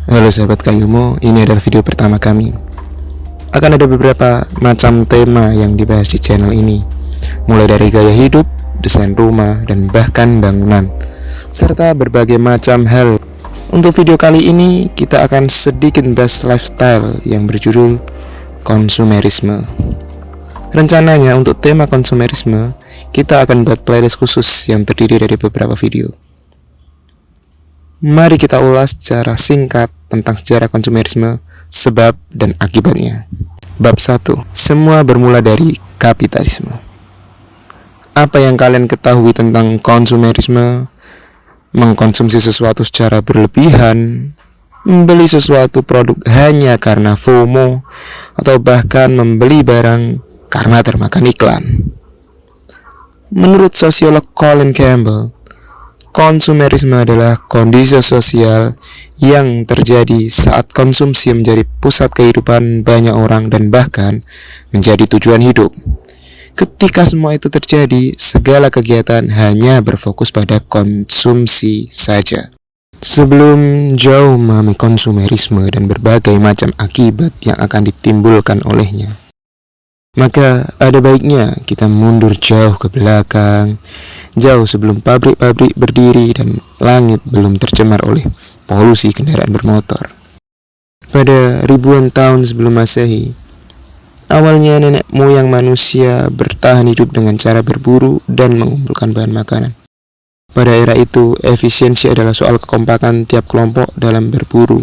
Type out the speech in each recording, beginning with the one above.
Halo sahabat Kayumo, ini adalah video pertama kami. Akan ada beberapa macam tema yang dibahas di channel ini, mulai dari gaya hidup, desain rumah, dan bahkan bangunan, serta berbagai macam hal. Untuk video kali ini, kita akan sedikit bahas lifestyle yang berjudul konsumerisme. Rencananya untuk tema konsumerisme, kita akan buat playlist khusus yang terdiri dari beberapa video. Mari kita ulas secara singkat tentang sejarah konsumerisme, sebab dan akibatnya. Bab 1. Semua bermula dari kapitalisme. Apa yang kalian ketahui tentang konsumerisme? Mengkonsumsi sesuatu secara berlebihan, membeli sesuatu produk hanya karena FOMO, atau bahkan membeli barang karena termakan iklan. Menurut sosiolog Colin Campbell, konsumerisme adalah kondisi sosial yang terjadi saat konsumsi menjadi pusat kehidupan banyak orang dan bahkan menjadi tujuan hidup. Ketika semua itu terjadi, segala kegiatan hanya berfokus pada konsumsi saja. Sebelum jauh memahami konsumerisme dan berbagai macam akibat yang akan ditimbulkan olehnya, maka ada baiknya kita mundur jauh ke belakang, jauh sebelum pabrik-pabrik berdiri dan langit belum tercemar oleh polusi kendaraan bermotor. Pada ribuan tahun sebelum Masehi, awalnya nenek moyang manusia bertahan hidup dengan cara berburu dan mengumpulkan bahan makanan. Pada era itu, efisiensi adalah soal kekompakan tiap kelompok dalam berburu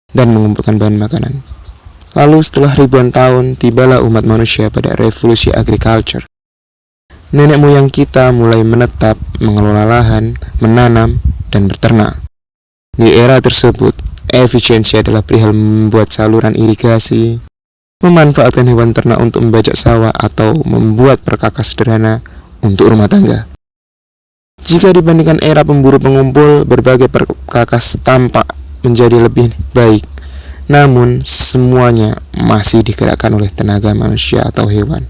dan mengumpulkan bahan makanan. Lalu setelah ribuan tahun, tibalah umat manusia pada revolusi agriculture. Nenek moyang kita mulai menetap, mengelola lahan, menanam, dan berternak. Di era tersebut, efisiensi adalah perihal membuat saluran irigasi, memanfaatkan hewan ternak untuk membajak sawah, atau membuat perkakas sederhana untuk rumah tangga. Jika dibandingkan era pemburu pengumpul, berbagai perkakas tampak menjadi lebih baik. Namun, semuanya masih digerakkan oleh tenaga manusia atau hewan.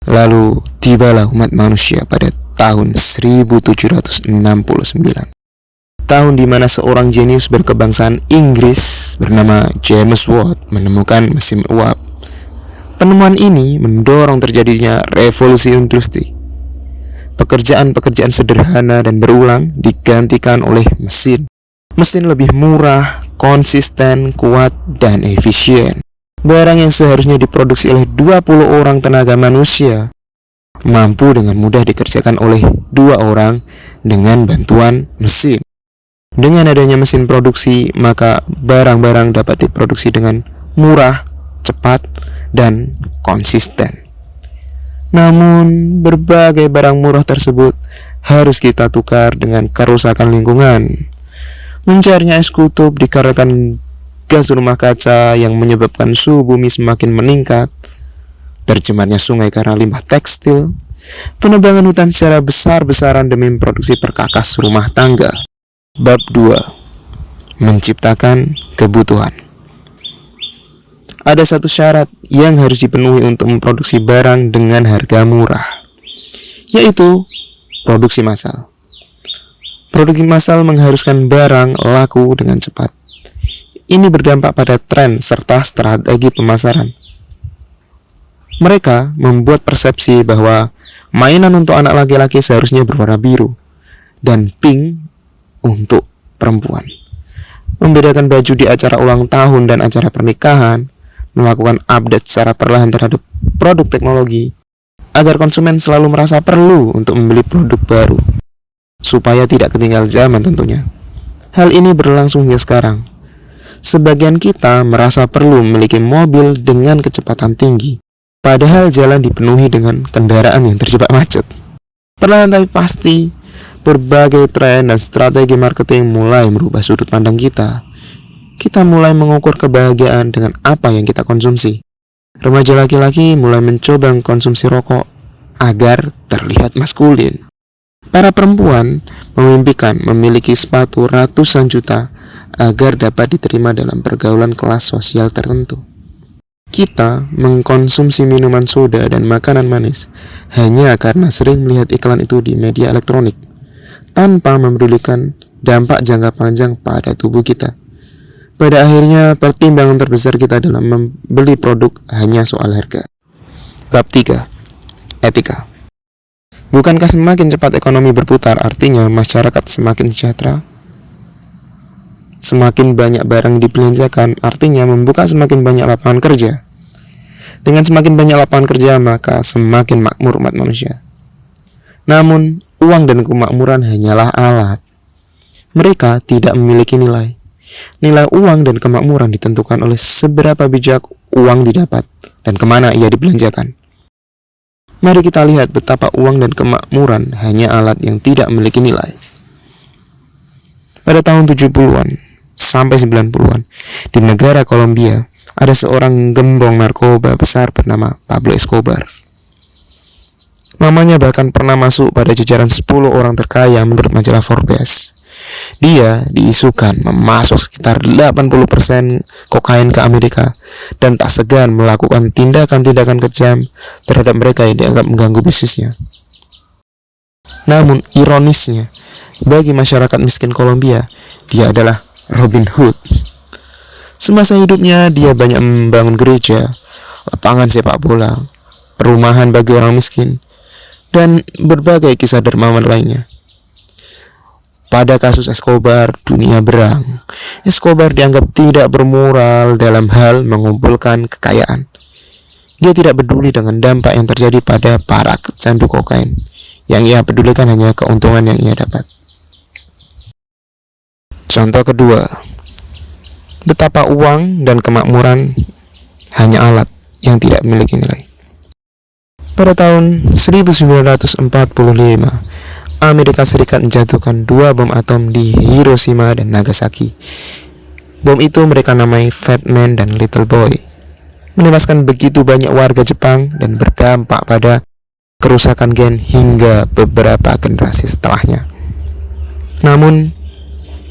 Lalu, tibalah umat manusia pada tahun 1769. Tahun di mana seorang jenius berkebangsaan Inggris bernama James Watt menemukan mesin uap. Penemuan ini mendorong terjadinya revolusi industri. Pekerjaan-pekerjaan sederhana dan berulang digantikan oleh mesin. Mesin lebih murah, konsisten, kuat, dan efisien. Barang yang seharusnya diproduksi oleh 20 orang tenaga manusia mampu dengan mudah dikerjakan oleh 2 orang dengan bantuan mesin. Dengan adanya mesin produksi, maka barang-barang dapat diproduksi dengan murah, cepat, dan konsisten. Namun, berbagai barang murah tersebut harus kita tukar dengan kerusakan lingkungan. Mencairnya es kutub dikarenakan gas rumah kaca yang menyebabkan suhu bumi semakin meningkat, tercemarnya sungai karena limbah tekstil, penebangan hutan secara besar-besaran demi memproduksi perkakas rumah tangga. Bab 2. Menciptakan kebutuhan. Ada satu syarat yang harus dipenuhi untuk memproduksi barang dengan harga murah, yaitu produksi massal. Produksi massal mengharuskan barang laku dengan cepat. Ini berdampak pada tren serta strategi pemasaran. Mereka membuat persepsi bahwa mainan untuk anak laki-laki seharusnya berwarna biru dan pink untuk perempuan. Membedakan baju di acara ulang tahun dan acara pernikahan, melakukan update secara perlahan terhadap produk teknologi, agar konsumen selalu merasa perlu untuk membeli produk baru, supaya tidak ketinggal zaman tentunya. Hal ini berlangsung hingga sekarang. Sebagian kita merasa perlu memiliki mobil dengan kecepatan tinggi, padahal jalan dipenuhi dengan kendaraan yang terjebak macet. Perlahan tapi pasti, berbagai tren dan strategi marketing mulai merubah sudut pandang kita. Kita mulai mengukur kebahagiaan dengan apa yang kita konsumsi. Remaja laki-laki mulai mencoba mengkonsumsi rokok agar terlihat maskulin. Para perempuan memimpikan memiliki sepatu ratusan juta agar dapat diterima dalam pergaulan kelas sosial tertentu. Kita mengkonsumsi minuman soda dan makanan manis hanya karena sering melihat iklan itu di media elektronik, tanpa memedulikan dampak jangka panjang pada tubuh kita. Pada akhirnya, pertimbangan terbesar kita dalam membeli produk hanya soal harga. Bab 3. Etika. Bukankah semakin cepat ekonomi berputar, artinya masyarakat semakin sejahtera? Semakin banyak barang dibelanjakan, artinya membuka semakin banyak lapangan kerja. Dengan semakin banyak lapangan kerja, maka semakin makmur umat manusia. Namun, uang dan kemakmuran hanyalah alat. Mereka tidak memiliki nilai. Nilai uang dan kemakmuran ditentukan oleh seberapa bijak uang didapat dan kemana ia dibelanjakan. Mari kita lihat betapa uang dan kemakmuran hanya alat yang tidak memiliki nilai. Pada tahun 70-an sampai 90-an, di negara Kolombia, ada seorang gembong narkoba besar bernama Pablo Escobar. Namanya bahkan pernah masuk pada jajaran 10 orang terkaya menurut majalah Forbes. Dia diisukan memasuk sekitar 80% kokain ke Amerika dan tak segan melakukan tindakan-tindakan kejam terhadap mereka yang dianggap mengganggu bisnisnya. Namun ironisnya, bagi masyarakat miskin Kolombia, dia adalah Robin Hood. Semasa hidupnya dia banyak membangun gereja, lapangan sepak bola, perumahan bagi orang miskin, dan berbagai kisah dermawan lainnya. Pada kasus Escobar, dunia berang. Escobar dianggap tidak bermoral dalam hal mengumpulkan kekayaan. Dia tidak peduli dengan dampak yang terjadi pada para pecandu kokain. Yang ia pedulikan hanya keuntungan yang ia dapat. Contoh kedua, betapa uang dan kemakmuran hanya alat yang tidak memiliki nilai. Pada tahun 1945, Amerika Serikat menjatuhkan 2 bom atom di Hiroshima dan Nagasaki. Bom itu mereka namai Fat Man dan Little Boy, menewaskan begitu banyak warga Jepang dan berdampak pada kerusakan gen hingga beberapa generasi setelahnya. Namun,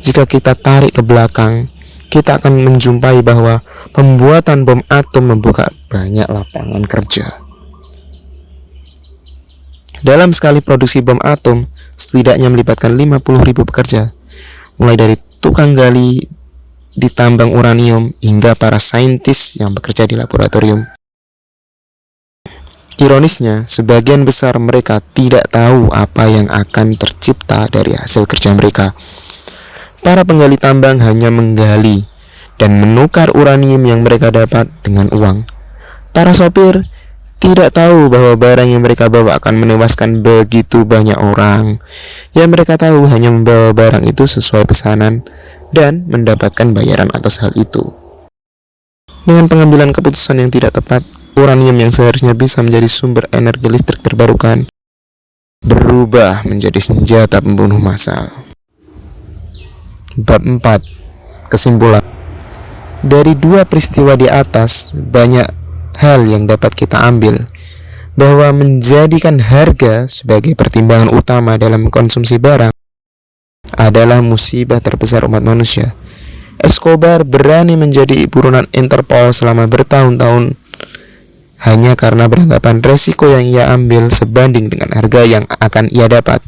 jika kita tarik ke belakang, kita akan menjumpai bahwa pembuatan bom atom membuka banyak lapangan kerja. Dalam sekali produksi bom atom, setidaknya melibatkan 50.000 pekerja, mulai dari tukang gali di tambang uranium hingga para saintis yang bekerja di laboratorium. Ironisnya, sebagian besar mereka tidak tahu apa yang akan tercipta dari hasil kerja mereka. Para penggali tambang hanya menggali dan menukar uranium yang mereka dapat dengan uang. Para sopir tidak tahu bahwa barang yang mereka bawa akan menewaskan begitu banyak orang. Yang mereka tahu hanya membawa barang itu sesuai pesanan dan mendapatkan bayaran atas hal itu. Dengan pengambilan keputusan yang tidak tepat, uranium yang seharusnya bisa menjadi sumber energi listrik terbarukan berubah menjadi senjata pembunuh massal. Bab 4. Kesimpulan. Dari 2 peristiwa di atas, banyak hal yang dapat kita ambil, bahwa menjadikan harga sebagai pertimbangan utama dalam konsumsi barang adalah musibah terbesar umat manusia. Escobar berani menjadi buronan Interpol selama bertahun-tahun hanya karena beranggapan resiko yang ia ambil sebanding dengan harga yang akan ia dapat.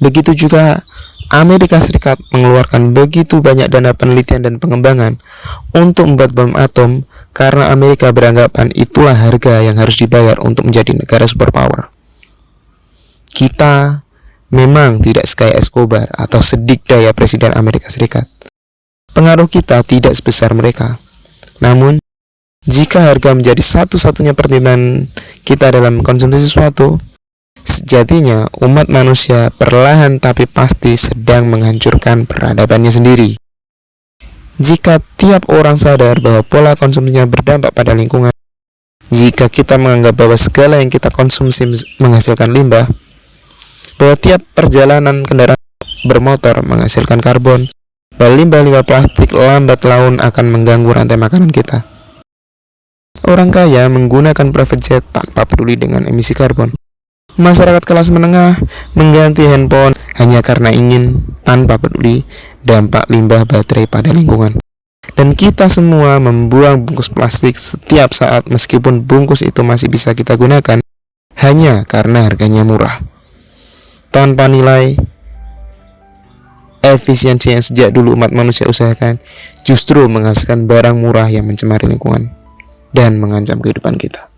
Begitu juga Amerika Serikat mengeluarkan begitu banyak dana penelitian dan pengembangan untuk membuat bom atom karena Amerika beranggapan itulah harga yang harus dibayar untuk menjadi negara superpower. Kita memang tidak sekaya Escobar atau sedikdaya Presiden Amerika Serikat. Pengaruh kita tidak sebesar mereka. Namun, jika harga menjadi satu-satunya pertimbangan kita dalam konsumsi sesuatu, sejatinya umat manusia perlahan tapi pasti sedang menghancurkan peradabannya sendiri. Jika tiap orang sadar bahwa pola konsumsinya berdampak pada lingkungan, jika kita menganggap bahwa segala yang kita konsumsi menghasilkan limbah, bahwa tiap perjalanan kendaraan bermotor menghasilkan karbon, bahwa limbah-limbah plastik lambat laun akan mengganggu rantai makanan kita. Orang kaya menggunakan private jet tanpa peduli dengan emisi karbon. Masyarakat kelas menengah mengganti handphone hanya karena ingin tanpa peduli dampak limbah baterai pada lingkungan. Dan kita semua membuang bungkus plastik setiap saat meskipun bungkus itu masih bisa kita gunakan hanya karena harganya murah. Tanpa nilai, efisiensi yang sejak dulu umat manusia usahakan justru menghasilkan barang murah yang mencemari lingkungan dan mengancam kehidupan kita.